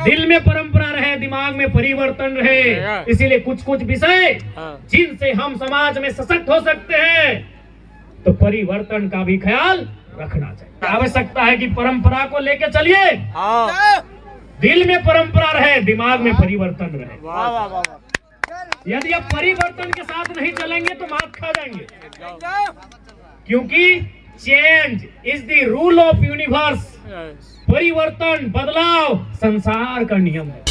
दिल में परंपरा रहे, दिमाग में परिवर्तन रहे। इसीलिए कुछ कुछ विषय जिनसे हम समाज में सशक्त हो सकते हैं, तो परिवर्तन का भी ख्याल रखना चाहिए। आवश्यकता है कि परंपरा को लेकर चलिए, दिल में परंपरा रहे, दिमाग में परिवर्तन रहे। यदि आप परिवर्तन के साथ नहीं चलेंगे तो मात खा जाएंगे, क्योंकि change is the rule of universe. परिवर्तन, बदलाव संसार का नियम है।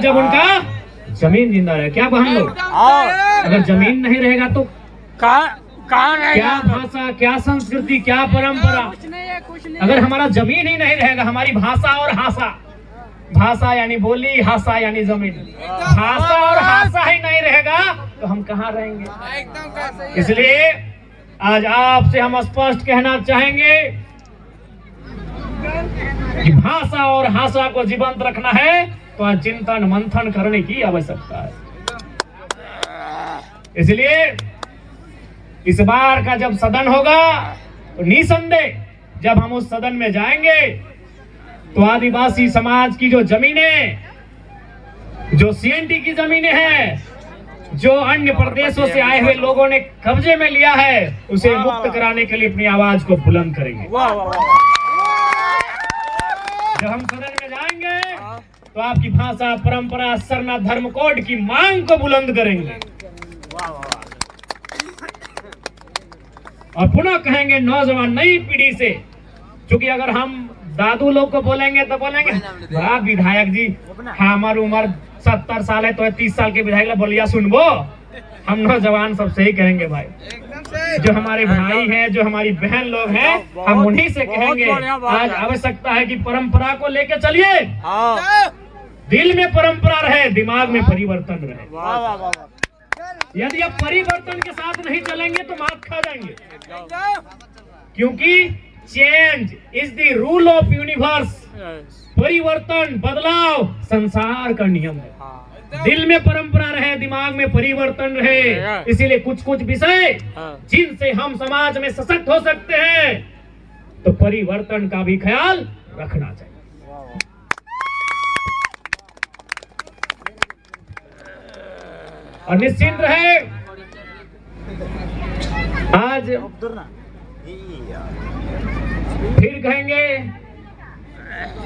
जब उनका जमीन जिंदा रहे, क्या हम लोग अगर जमीन नहीं रहेगा तो कहाँ क्या भाषा, क्या संस्कृति, क्या परंपरा। अगर हमारा जमीन ही नहीं रहेगा, हमारी भाषा और हासा, भाषा यानी बोली, हासा यानी जमीन, भाषा और हासा ही नहीं रहेगा तो हम कहाँ रहेंगे। इसलिए आज आपसे हम स्पष्ट कहना चाहेंगे कि भाषा और हासा को जीवंत रखना है तो आज चिंतन मंथन करने की आवश्यकता है। इसलिए इस बार का जब सदन होगा तो निसंदेह जब हम उस सदन में जाएंगे तो आदिवासी समाज की जो जमीनें, जो सीएनटी की जमीनें हैं, जो अन्य प्रदेशों से आए हुए लोगों ने कब्जे में लिया है, उसे मुक्त कराने के लिए अपनी आवाज को बुलंद करेंगे। जब हम सदन में जाएंगे तो आपकी भाषा, परंपरा, सरना, धर्म कोड की मांग को बुलंद करेंगे और पुनः कहेंगे नौजवान नई पीढ़ी से, क्योंकि अगर हम दादू लोग को बोलेंगे तो बोलेंगे बड़ा विधायक जी, हमारी उम्र 70 साल है तो 30 साल के विधायक बोलिया सुनबो। हम नौजवान सबसे ही कहेंगे भाई, जो हमारे भाई हैं, जो हमारी बहन लोग हैं, हम उन्हीं से कहेंगे आज आवश्यकता है कि परंपरा को लेकर चलिए, दिल में परंपरा रहे, दिमाग में परिवर्तन रहे। यदि आप परिवर्तन के साथ नहीं चलेंगे तो मात खा जाएंगे, क्योंकि change is the rule of universe. परिवर्तन, बदलाव संसार का नियम है। दिल में परंपरा रहे, दिमाग में परिवर्तन रहे। इसीलिए कुछ कुछ विषय जिनसे हम समाज में सशक्त हो सकते हैं, तो परिवर्तन का भी ख्याल रखना चाहिए। और निश्चिंत रहे, आज फिर कहेंगे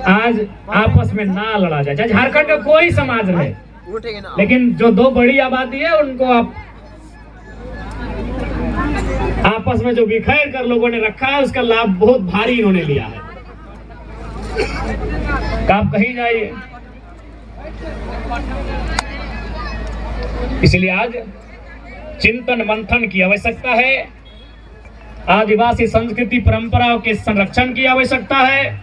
आज आपस में ना लड़ा जाए, चाहे झारखंड का कोई समाज रहे, लेकिन जो दो बड़ी आबादी है उनको आप आपस में जो बिखेर कर लोगों ने रखा है, उसका लाभ बहुत भारी इन्होंने लिया है। आप कहीं जाइए, इसलिए आज चिंतन मंथन की आवश्यकता है, आदिवासी संस्कृति परंपराओं के संरक्षण की आवश्यकता है,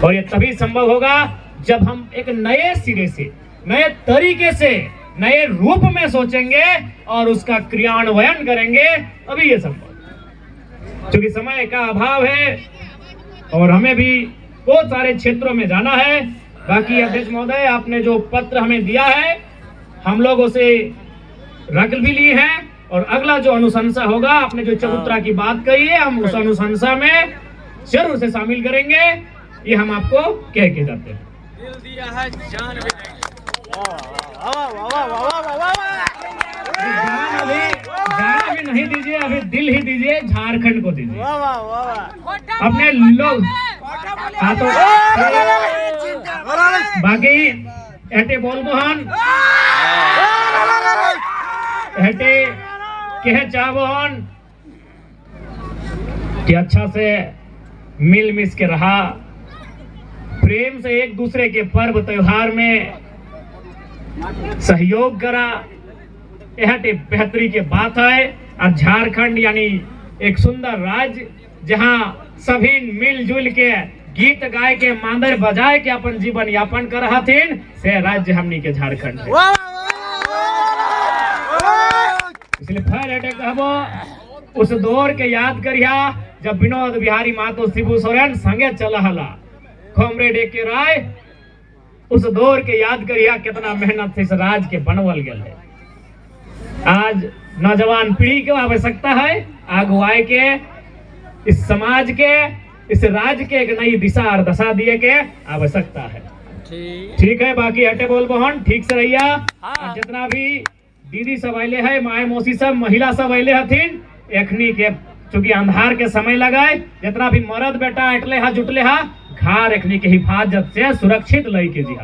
और ये तभी संभव होगा जब हम एक नए सिरे से, नए तरीके से, नए रूप में सोचेंगे और उसका क्रियान्वयन करेंगे, तभी ये संभव। क्योंकि समय का अभाव है और हमें भी बहुत सारे क्षेत्रों में जाना है। बाकी अध्यक्ष महोदय, आपने जो पत्र हमें दिया है, हम लोग उसे रख भी लिए हैं, और अगला जो अनुशंसा होगा, आपने जो चबूतरा की बात कही है, हम उस अनुशंसा में जरूर से शामिल करेंगे। ये हम आपको कह के जाते हैं। दिल दिया है, जान भी जान भी नहीं दीजिए, अभी दिल ही दीजिए, झारखंड को दीजिए। अपने लोग तो बाकी एटे बोल मोहन एटे कह चाहन कि अच्छा से मिल मिस के रहा, प्रेम से एक दूसरे के पर्व त्योहार में सहयोग करा, यह बेहतरी के बात है। और झारखंड यानी एक सुंदर राज्य, जहां सभी मिलजुल के गीत गाय के, मांदर बजाए के अपन जीवन यापन कर रहा थे, से राज्य हमनी के झारखंड है। इसलिए फिर एटे कहबो उस दौर के याद करिया जब विनोद बिहारी महतो, शिबू सोरेन संगे चल हला, कॉमरेड ए के राय, उस दौर के याद करिया कितना मेहनत से इस राज के बनवल गए है। आज नौजवान पीढ़ी के आवश्यकता है अगुवाई के, इस समाज के, इस राज्य के एक नई दिशा और दशा दिए के आवश्यकता है। ठीक है, बाकी हटे बोल बहन ठीक से रहिया। जितना भी दीदी सब अले है, माए मौसी सब, महिला सब अले हथिन, एखनी के चूंकि अंधार के समय लगाए, जितना भी मर्द बेटा अटले हा जुटले हा, घर एखनी के हिफाजत से सुरक्षित लेके जी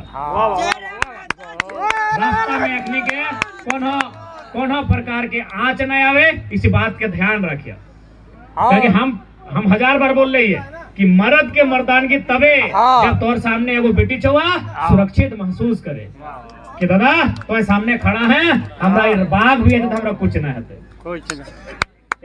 रास्ता में एखनी के कोनो प्रकार के आँच न आवे, इस बात के ध्यान रखिए। क्योंकि हम हजार बार बोल रही है कि मर्द के मर्दानगी तबे जब तोर सामने एगो बेटी चौवा सुरक्षित महसूस करे कि दादा तो सामने खड़ा है, हमारा बाघ भी है तो हमरा कुछ ना है।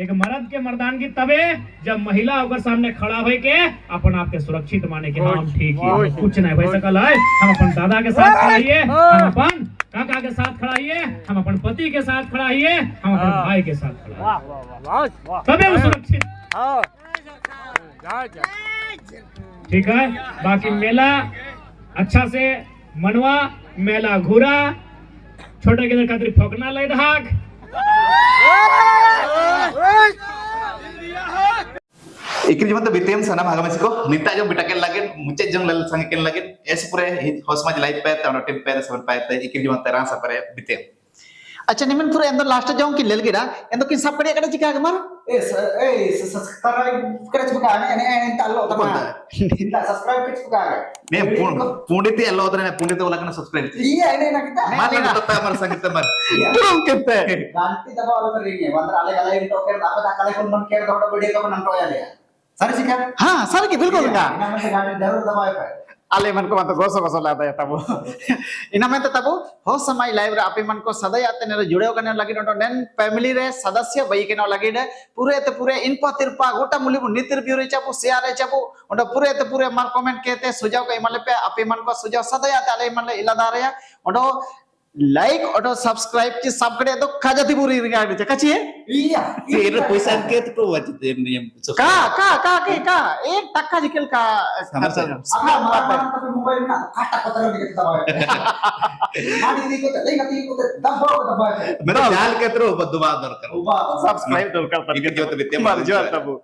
एक मर्द के मर्दानगी तबे जब महिला होकर सामने खड़ा हो के अपन आप के सुरक्षित माने कि हम ठीक है, कुछ नहीं भाई सकल है। हम अपन दादा के साथ खड़ाइए, हम अपन काका के साथ खड़ाइए, हम अपन पति के साथ खड़ाइए, हम अपन भाई के साथ खड़ाइए, तबे वो सुरक्षित। ठीक है, बाकी मेला अच्छा से मनवा, मेला घूरा, छोटे के खातिर फोकना ले धाक। इकरी जमत बितेम सना भागा में को निता जो बिटा के लगे मुचे जंग लल संग के लगे ऐसे पूरे होसमाज लाइफ पे त टिम पे सब पे इकरी जमत तेरा सा परे बितेम। अच्छा निमन पूरा एंदो लास्ट जाऊं कि लेल गिरा एंदो किन सब कड़े कड़े चिका के मार ए सब्सक्राइब करे चुका ने एन तालो तमा इंदा सब्सक्राइब करे चुका ने पुंडित एलो उतरे पुंडित वाला कना subscribe iya ini nak kita माने तो तत्ता मर संगीत मर तुम कितने ganti daba वाला कर रही है वंदर आले गले इन टोकर apa tak kale pun मन केर दौड़ वीडियो को नंबर या ले सारे सिखा हां सर की बिल्कुल का इना में से गाड़ी जरूर दबाए पे आले मन को मत गोसो गोसो लाता है तबो इना में तो तबो हो समय लाइव रे आपे मन को सदा आते ने जुड़े कने लगी नोट नेन फैमिली रे सदस्य बई के न लगी ने पूरे ते पूरे इनपा तिरपा गोटा मुली नितिर बियो रे चापो शेयर रे चापो ओंडा पूरे ते पूरे मार कमेंट कहते सुझाव कई मन पे आपे मन को सुझाव सदा आते आले मन इलादा रे ओंडो लाइक और सब्सक्राइब की सब करे तो खाजाती पूरी रिगार्ड चे कची है iya फिर पैसा के तो वजह नियम का एक टक्का जिकल का apa marah tapi mobile na kata kotor dikit dबाए मानी दी को ले गति को दबाए मेरा जाल के तो बदवा दर कर ubah सब्सक्राइब तो कर इकरी जमत बितेम मर जो तबो